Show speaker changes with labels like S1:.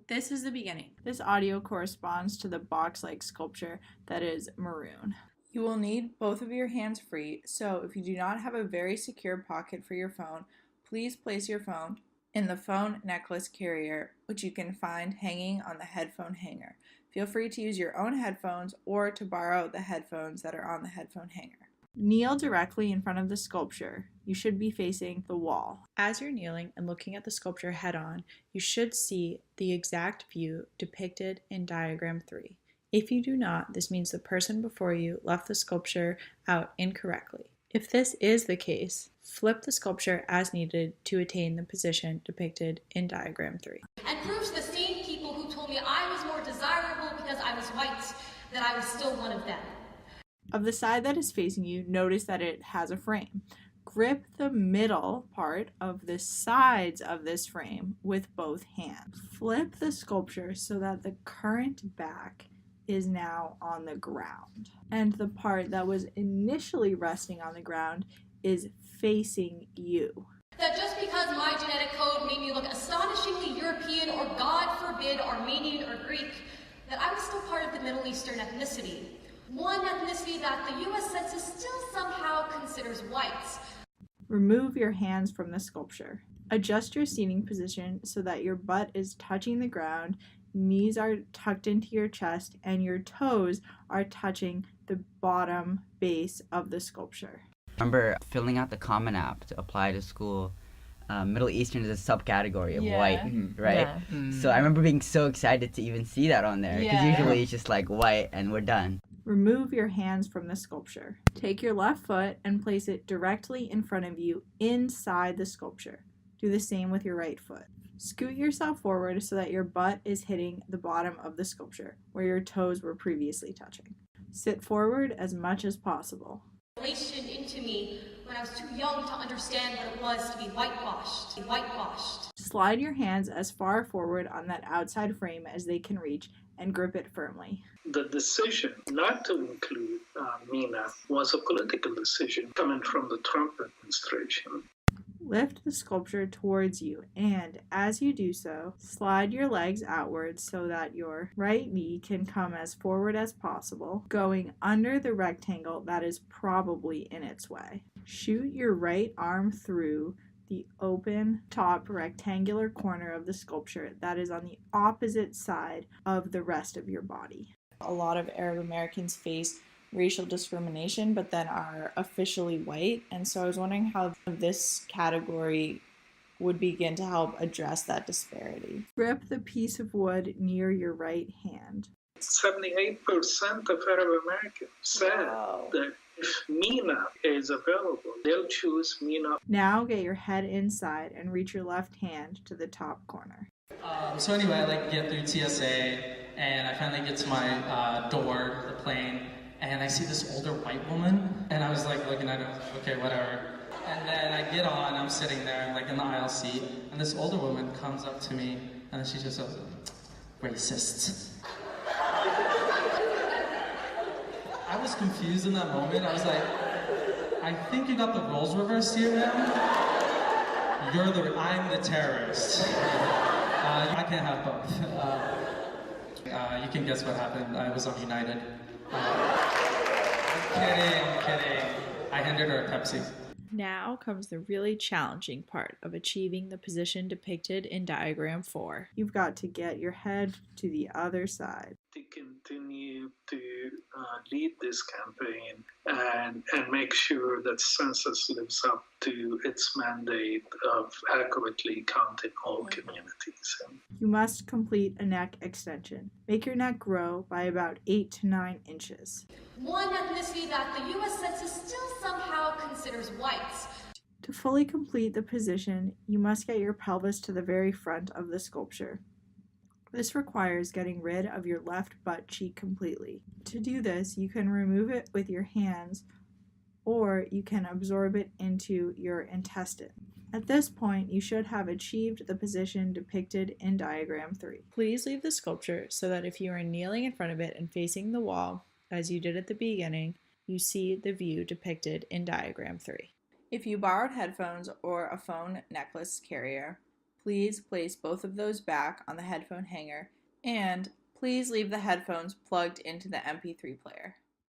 S1: This is the beginning. This audio corresponds to the box-like sculpture that is maroon. You will need both of your hands free, so if you do not have a very secure pocket for your phone, please place your phone in the phone necklace carrier, which you can find hanging on the headphone hanger. Feel free to use your own headphones or to borrow the headphones that are on the headphone hanger. Kneel directly in front of the sculpture. You should be facing the wall. As you're kneeling and looking at the sculpture head-on, you should see the exact view depicted in diagram 3. If you do not, this means the person before you left the sculpture out incorrectly. If this is the case, flip the sculpture as needed to attain the position depicted in diagram 3.
S2: And proves the same people who told me I was more desirable because I was white that I was still one of them.
S1: Of the side that is facing you, notice that it has a frame. Grip the middle part of the sides of this frame with both hands. Flip the sculpture so that the current back is now on the ground, and the part that was initially resting on the ground is facing you.
S2: That just because my genetic code made me look astonishingly European or, God forbid, Armenian or Greek, that I was still part of the Middle Eastern ethnicity. One ethnicity that the U.S. Census still somehow considers whites.
S1: Remove your hands from the sculpture. Adjust your seating position so that your butt is touching the ground, knees are tucked into your chest, and your toes are touching the bottom base of the sculpture.
S3: I remember filling out the Common App to apply to school. Middle Eastern is a subcategory of white, right?
S4: Yeah.
S3: So I remember being so excited to even see that on there, because usually it's just like white and we're done.
S1: Remove your hands from the sculpture. Take your left foot and place it directly in front of you inside the sculpture. Do the same with your right foot. Scoot yourself forward so that your butt is hitting the bottom of the sculpture, where your toes were previously touching. Sit forward as much as possible.
S2: Relation into me when I was too young to understand what it was to be whitewashed.
S1: Slide your hands as far forward on that outside frame as they can reach and grip it firmly.
S5: The decision not to include MENA was a political decision coming from the Trump administration.
S1: Lift the sculpture towards you, and as you do so, slide your legs outwards so that your right knee can come as forward as possible, going under the rectangle that is probably in its way. Shoot your right arm through the open top rectangular corner of the sculpture that is on the opposite side of the rest of your body. A lot of Arab Americans face racial discrimination but then are officially white, and so I was wondering how this category would begin to help address that disparity. Grip the piece of wood near your right hand.
S5: 78% of Arab Americans said that if MENA is available, they'll choose MENA.
S1: Now get your head inside and reach your left hand to the top corner.
S4: So anyway, I get through TSA, and I finally get to my door, the plane, and I see this older white woman, and I was like looking at her, okay, whatever. And then I get on, I'm sitting there, like in the aisle seat, and this older woman comes up to me, and then she just goes, racist. I was confused in that moment. I was like, I think you got the roles reversed here, ma'am. I'm the terrorist. I can't have both. You can guess what happened. I was on United. I'm kidding. I handed her a Pepsi.
S1: Now comes the really challenging part of achieving the position depicted in diagram 4. You've got to get your head to the other side.
S5: To continue to lead this campaign and make sure that census lives up to its mandate of accurately counting all communities.
S1: You must complete a neck extension. Make your neck grow by about 8 to 9 inches.
S2: One ethnicity that the U.S. Census still somehow considers whites.
S1: To fully complete the position, you must get your pelvis to the very front of the sculpture. This requires getting rid of your left butt cheek completely. To do this, you can remove it with your hands, or you can absorb it into your intestine. At this point, you should have achieved the position depicted in diagram 3. Please leave the sculpture so that if you are kneeling in front of it and facing the wall, as you did at the beginning, you see the view depicted in diagram 3. If you borrowed headphones or a phone necklace carrier, please place both of those back on the headphone hanger, and please leave the headphones plugged into the MP3 player.